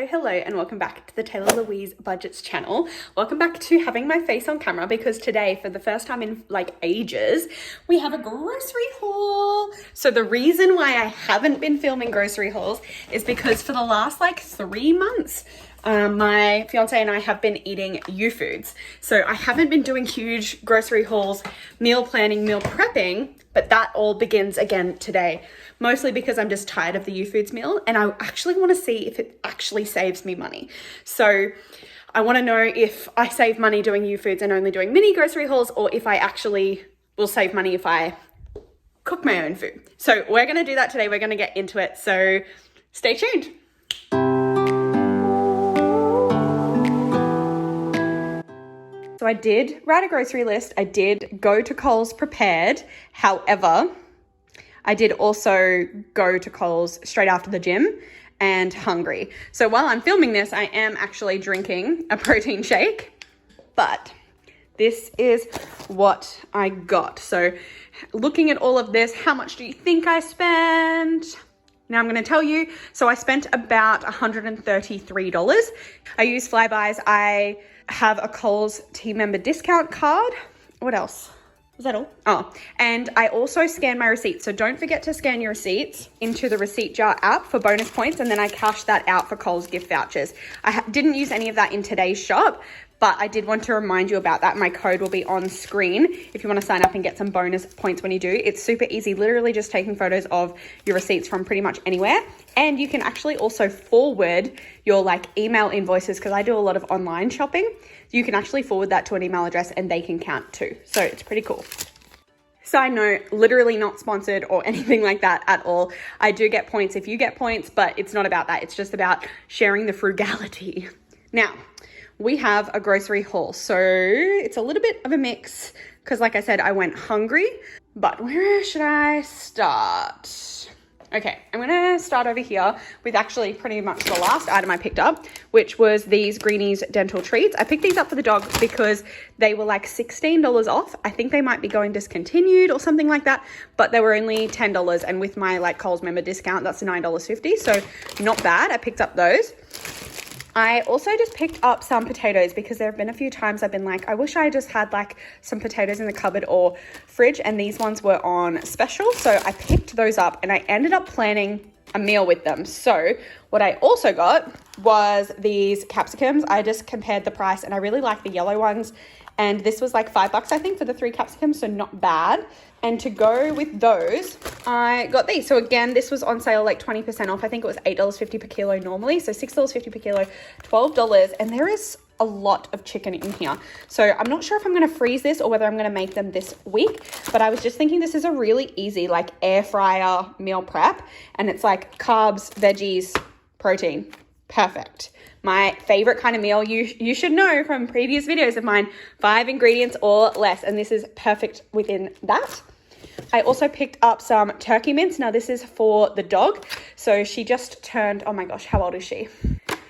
Hello, and welcome back to the Taylah Louise Budgets channel. Welcome back to having my face on camera because today, for the first time in like ages, we have a grocery haul. So the reason why I haven't been filming grocery hauls is because for the last like 3 months, my fiance and I have been eating U foods. So I haven't been doing huge grocery hauls, meal planning, meal prepping, but that all begins again today. Mostly because I'm just tired of the U foods meal and I actually want to see if it actually saves me money. So I want to know if I save money doing U foods and only doing mini grocery hauls, or if I actually will save money if I cook my own food. So we're going to do that today. We're going to get into it. So stay tuned. So I did write a grocery list. I did go to Coles prepared. However, I did also go to Coles straight after the gym and hungry. So while I'm filming this, I am actually drinking a protein shake, but this is what I got. So looking at all of this, how much do you think I spent? Now I'm going to tell you. So I spent about $133. I use Flybuys. I have a Coles team member discount card. What else? Is that all? Oh, and I also scan my receipts. So don't forget to scan your receipts into the receipt jar app for bonus points. And then I cash that out for Coles gift vouchers. I didn't use any of that in today's shop, but I did want to remind you about that. My code will be on screen if you want to sign up and get some bonus points when you do. It's super easy, literally just taking photos of your receipts from pretty much anywhere. And you can actually also forward your like email invoices, because I do a lot of online shopping. You can actually forward that to an email address and they can count too. So it's pretty cool. Side note, literally not sponsored or anything like that at all. I do get points if you get points, but it's not about that. It's just about sharing the frugality. Now, we have a grocery haul. So it's a little bit of a mix because like I said, I went hungry, but where should I start? Okay, I'm gonna start over here with actually pretty much the last item I picked up, which was these Greenies dental treats. I picked these up for the dog because they were like $16 off. I think they might be going discontinued or something like that, but they were only $10. And with my like Coles member discount, that's $9.50. So not bad. I picked up those. I also just picked up some potatoes because there have been a few times I've been like, I wish I just had like some potatoes in the cupboard or fridge, and these ones were on special. So I picked those up and I ended up planning a meal with them. So what I also got was these capsicums. I just compared the price and I really like the yellow ones. And this was like $5, I think, for the 3 capsicums, so not bad. And to go with those, I got these. So again, this was on sale like 20% off. I think it was $8.50 per kilo normally. So $6.50 per kilo, $12. And there is a lot of chicken in here. So I'm not sure if I'm going to freeze this or whether I'm going to make them this week. But I was just thinking this is a really easy like air fryer meal prep. And it's like carbs, veggies, protein. Perfect. My favorite kind of meal, you should know from previous videos of mine, 5 ingredients or less. And this is perfect within that. I also picked up some turkey mince. Now this is for the dog. So she just turned, oh my gosh, how old is she?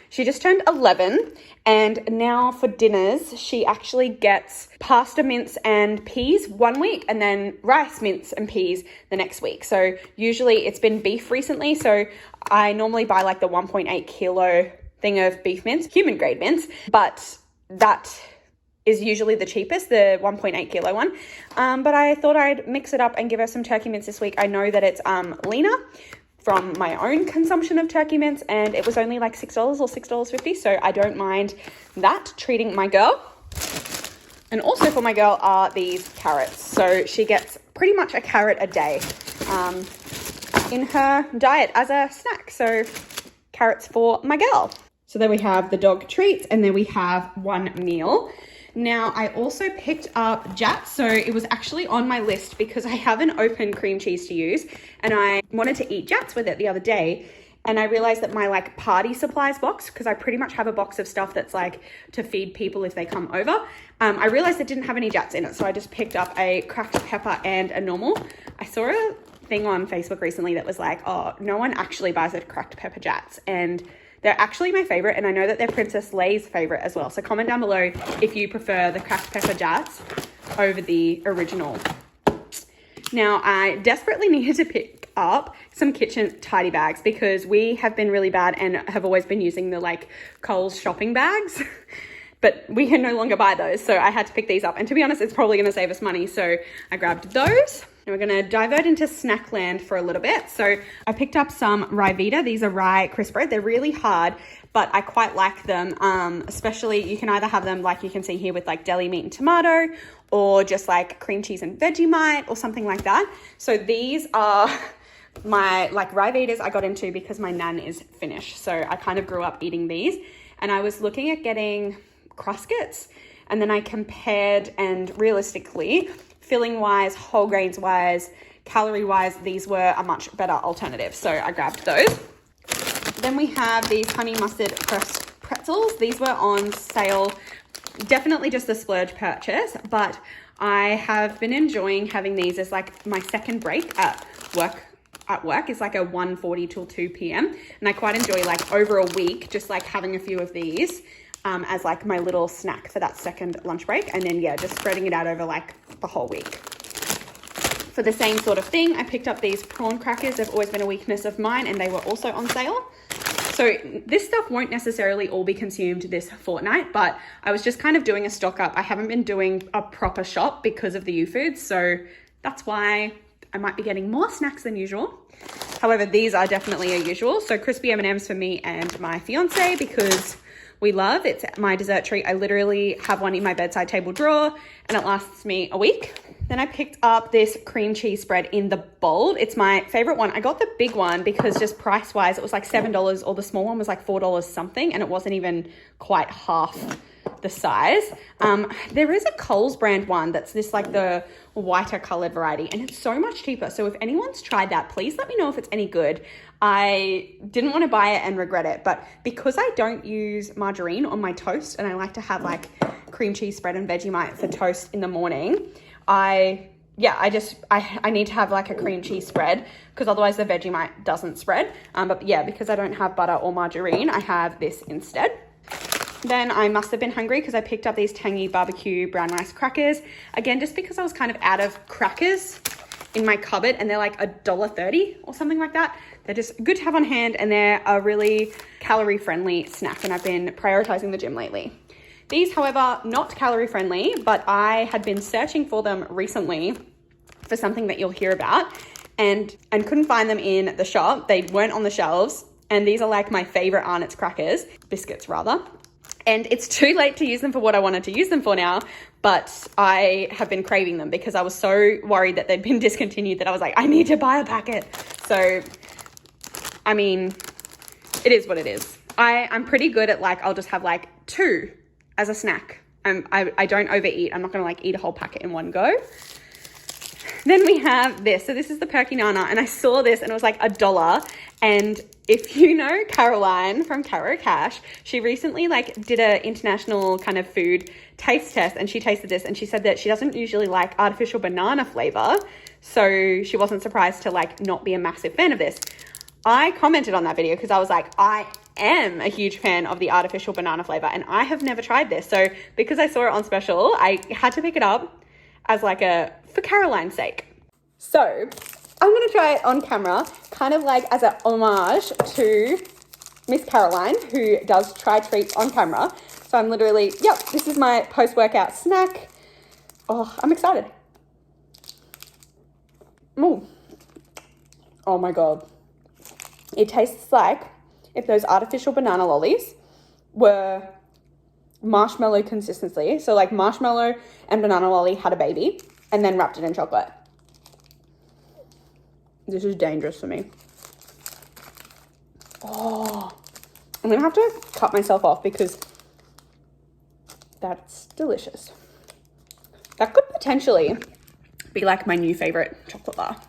She just turned 11. And now for dinners, she actually gets pasta mince and peas one week and then rice mince and peas the next week. So usually it's been beef recently. So I normally buy like the 1.8 kilo thing of beef mince, human grade mince, but that is usually the cheapest, the 1.8 kilo one. But I thought I'd mix it up and give her some turkey mince this week. I know that it's leaner from my own consumption of turkey mince, and it was only like $6 or $6.50. So I don't mind that, treating my girl. And also for my girl are these carrots. So she gets pretty much a carrot a day in her diet as a snack. So carrots for my girl. So then we have the dog treats, and then we have one meal. Now I also picked up Jats. So it was actually on my list because I have an open cream cheese to use and I wanted to eat Jats with it the other day. And I realized that my like party supplies box, because I pretty much have a box of stuff that's like to feed people if they come over. I realized it didn't have any Jats in it. So I just picked up a cracked pepper and a normal. I saw a thing on Facebook recently that was like, oh, no one actually buys a cracked pepper Jats. And they're actually my favorite, and I know that they're Princess Leia's favorite as well. So comment down below if you prefer the cracked pepper Jats over the original. Now, I desperately needed to pick up some kitchen tidy bags because we have been really bad and have always been using the like Coles shopping bags. But we can no longer buy those, so I had to pick these up. And to be honest, it's probably gonna save us money, so I grabbed those. And we're gonna divert into snack land for a little bit. So I picked up some Ryvita. These are rye crisp bread. They're really hard, but I quite like them. Especially, you can either have them like you can see here with like deli meat and tomato, or just like cream cheese and Vegemite or something like that. So these are my like Ryvitas I got into because my nan is Finnish. So I kind of grew up eating these, and I was looking at getting Kruskets, and then I compared, and realistically, filling wise, whole grains wise, calorie wise, these were a much better alternative, so I grabbed those. Then we have these honey mustard pretzels. These were on sale, definitely just a splurge purchase, but I have been enjoying having these as like my second break at work. It's like a 1:40 till 2 p.m. and I quite enjoy like over a week just like having a few of these as like my little snack for that second lunch break, and then yeah, just spreading it out over like the whole week. For the same sort of thing, I picked up these prawn crackers. They've always been a weakness of mine, and they were also on sale. So this stuff won't necessarily all be consumed this fortnight, but I was just kind of doing a stock up. I haven't been doing a proper shop because of the U-Foods, so that's why I might be getting more snacks than usual. However, these are definitely a usual. So crispy M&Ms for me and my fiance because we love. It's my dessert treat. I literally have one in my bedside table drawer and it lasts me a week. Then I picked up this cream cheese spread in the bold. It's my favorite one. I got the big one because just price wise, it was like $7, or the small one was like $4 something, and it wasn't even quite half the size. There is a Coles brand one that's this like the whiter colored variety, and it's so much cheaper. So if anyone's tried that, please let me know if it's any good. I didn't want to buy it and regret it, but because I don't use margarine on my toast and I like to have like cream cheese spread and Vegemite for toast in the morning, I need to have like a cream cheese spread because otherwise the Vegemite doesn't spread. But yeah, because I don't have butter or margarine, I have this instead. Then I must have been hungry because I picked up these tangy barbecue brown rice crackers. Again, just because I was kind of out of crackers in my cupboard, and they're like $1.30 or something like that. They're just good to have on hand, and they're a really calorie friendly snack, and I've been prioritizing the gym lately. These, however, not calorie friendly, but I had been searching for them recently for something that you'll hear about and couldn't find them in the shop. They weren't on the shelves, and these are like my favorite Arnott's crackers, biscuits rather. And it's too late to use them for what I wanted to use them for now, but I have been craving them because I was so worried that they'd been discontinued that I was like, I need to buy a packet. So, I mean, it is what it is. I'm pretty good at like, I'll just have like 2 as a snack. I don't overeat. I'm not going to like eat a whole packet in one go. Then we have this. So this is the Perky Nana, and I saw this and it was like $1. And if you know Caroline from Caro Cash, she recently like did a international kind of food taste test, and she tasted this and she said that she doesn't usually like artificial banana flavor. So she wasn't surprised to like not be a massive fan of this. I commented on that video because I was like, I am a huge fan of the artificial banana flavor and I have never tried this. So because I saw it on special, I had to pick it up as like for Caroline's sake. So I'm going to try it on camera, kind of like as a homage to Miss Caroline, who does try treats on camera. So I'm literally, yep, this is my post-workout snack. Oh, I'm excited. Ooh. Oh my God. It tastes like if those artificial banana lollies were marshmallow consistency. So like marshmallow and banana lolly had a baby and then wrapped it in chocolate. This is dangerous for me. Oh, I'm going to have to cut myself off because that's delicious. That could potentially be like my new favorite chocolate bar.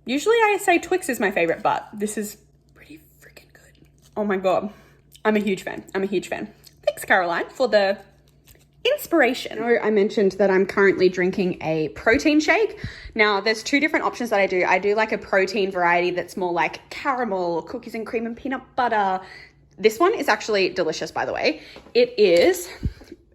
Usually I say Twix is my favorite, but this is pretty freaking good. Oh my God. I'm a huge fan. Thanks, Caroline, for the inspiration. I mentioned that I'm currently drinking a protein shake. Now, there's 2 different options that I do. I do like a protein variety that's more like caramel, cookies and cream and peanut butter. This one is actually delicious, by the way. It is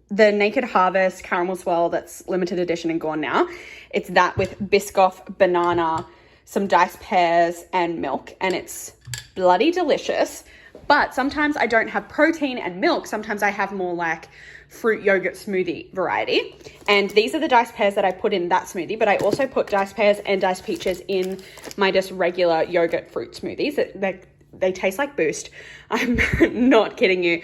the Naked Harvest caramel swirl that's limited edition and gone now. It's that with Biscoff banana some diced pears and milk, and it's bloody delicious. But sometimes I don't have protein and milk. Sometimes I have more like fruit yogurt smoothie variety. And these are the diced pears that I put in that smoothie, but I also put diced pears and diced peaches in my just regular yogurt fruit smoothies. They taste like Boost. I'm not kidding you.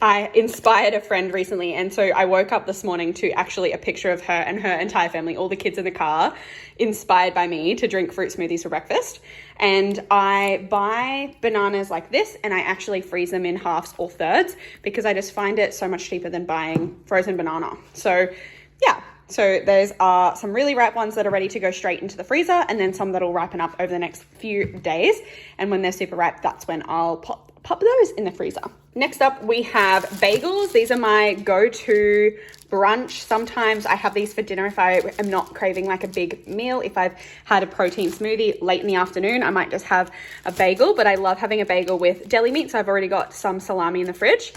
I inspired a friend recently, and so I woke up this morning to actually a picture of her and her entire family, all the kids in the car, inspired by me to drink fruit smoothies for breakfast. And I buy bananas like this, and I actually freeze them in halves or thirds because I just find it so much cheaper than buying frozen banana. So yeah, so there's some really ripe ones that are ready to go straight into the freezer, and then some that'll ripen up over the next few days. And when they're super ripe, that's when I'll pop those in the freezer. Next up, we have bagels. These are my go-to brunch. Sometimes I have these for dinner if I am not craving like a big meal. If I've had a protein smoothie late in the afternoon, I might just have a bagel, but I love having a bagel with deli meat. So I've already got some salami in the fridge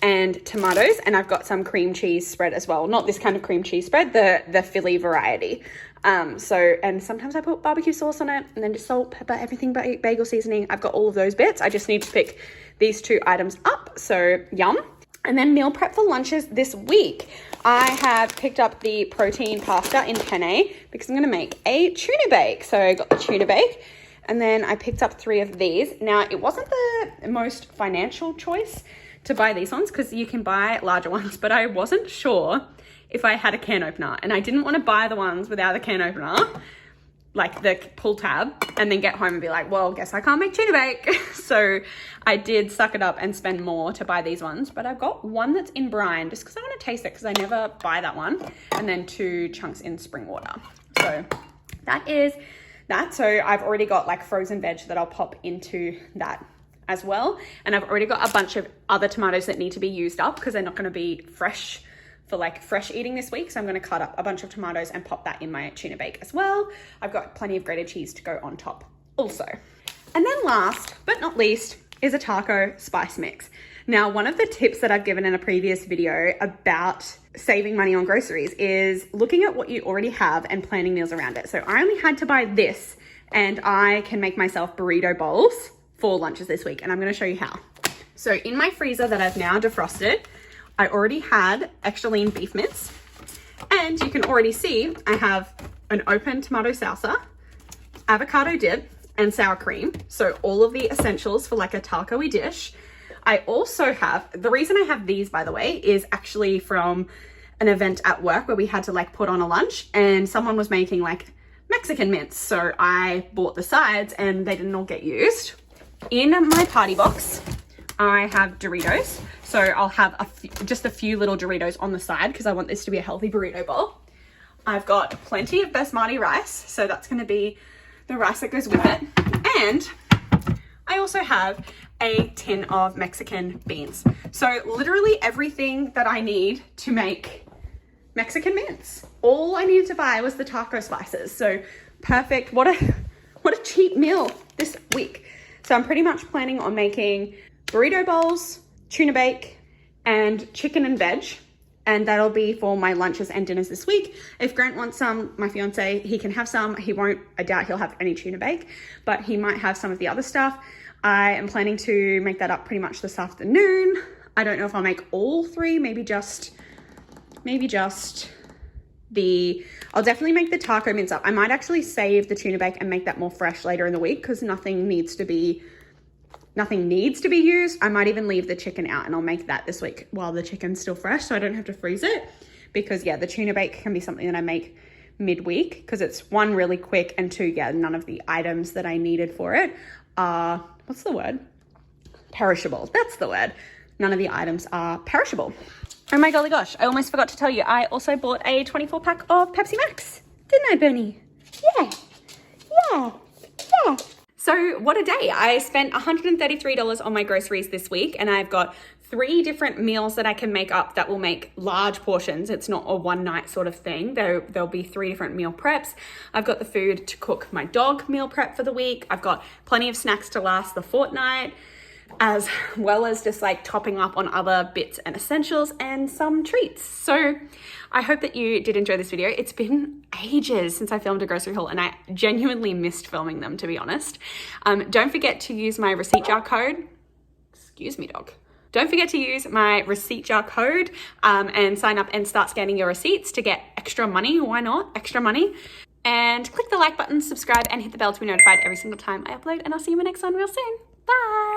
and tomatoes, and I've got some cream cheese spread as well. Not this kind of cream cheese spread, the Philly variety. And sometimes I put barbecue sauce on it, and then just salt, pepper, everything but bagel seasoning. I've got all of those bits. I just need to pick these two items up. So yum. And then meal prep for lunches this week. I have picked up the protein pasta in penne because I'm going to make a tuna bake. So I got the tuna bake, and then I picked up 3 of these. Now, it wasn't the most financial choice to buy these ones because you can buy larger ones, but I wasn't sure if I had a can opener, and I didn't want to buy the ones without a can opener, like the pull tab, and then get home and be like, well, guess I can't make tuna bake. So I did suck it up and spend more to buy these ones, but I've got one that's in brine just because I want to taste it because I never buy that one, and then 2 chunks in spring water. So that is that. So I've already got like frozen veg that I'll pop into that as well. And I've already got a bunch of other tomatoes that need to be used up because they're not going to be fresh for like fresh eating this week. So I'm going to cut up a bunch of tomatoes and pop that in my tuna bake as well. I've got plenty of grated cheese to go on top also. And then last but not least is a taco spice mix. Now, one of the tips that I've given in a previous video about saving money on groceries is looking at what you already have and planning meals around it. So I only had to buy this, and I can make myself burrito bowls for lunches this week, and I'm going to show you how. So in my freezer that I've now defrosted, I already had extra lean beef mince, and you can already see I have an open tomato salsa, avocado dip, and sour cream. So all of the essentials for like a taco-y dish. I also have, the reason I have these, by the way, is actually from an event at work where we had to like put on a lunch, and someone was making like Mexican mince. So I bought the sides and they didn't all get used. In my party box, I have Doritos. So I'll have just a few little Doritos on the side because I want this to be a healthy burrito bowl. I've got plenty of basmati rice. So that's going to be the rice that goes with it. And I also have a tin of Mexican beans. So literally everything that I need to make Mexican mince. All I needed to buy was the taco spices. So perfect. What a cheap meal this week. So I'm pretty much planning on making burrito bowls, tuna bake, and chicken and veg. And that'll be for my lunches and dinners this week. If Grant wants some, my fiance, he can have some. He won't, I doubt he'll have any tuna bake, but he might have some of the other stuff. I am planning to make that up pretty much this afternoon. I don't know if I'll make all 3, maybe just I'll definitely make the taco mince up. I might actually save the tuna bake and make that more fresh later in the week because nothing needs to be used. I might even leave the chicken out and I'll make that this week while the chicken's still fresh so I don't have to freeze it, because yeah, the tuna bake can be something that I make midweek because it's 1, really quick, and 2, yeah, none of the items that I needed for it are, what's the word? Perishable. That's the word. None of the items are perishable. Oh my golly gosh, I almost forgot to tell you, I also bought a 24-pack of Pepsi Max. Didn't I, Bernie? Yeah. So what a day. I spent $133 on my groceries this week, and I've got 3 different meals that I can make up that will make large portions. It's not a one night sort of thing. There'll be 3 different meal preps. I've got the food to cook my dog meal prep for the week. I've got plenty of snacks to last the fortnight. as well as just like topping up on other bits and essentials and some treats. So I hope that you did enjoy this video. It's been ages since I filmed a grocery haul and I genuinely missed filming them, to be honest. Don't forget to use my receipt jar code. Excuse me, dog. Don't forget to use my receipt jar code and sign up and start scanning your receipts to get extra money. Why not? Extra money. And click the like button, subscribe, and hit the bell to be notified every single time I upload. And I'll see you in my next one real soon. Bye.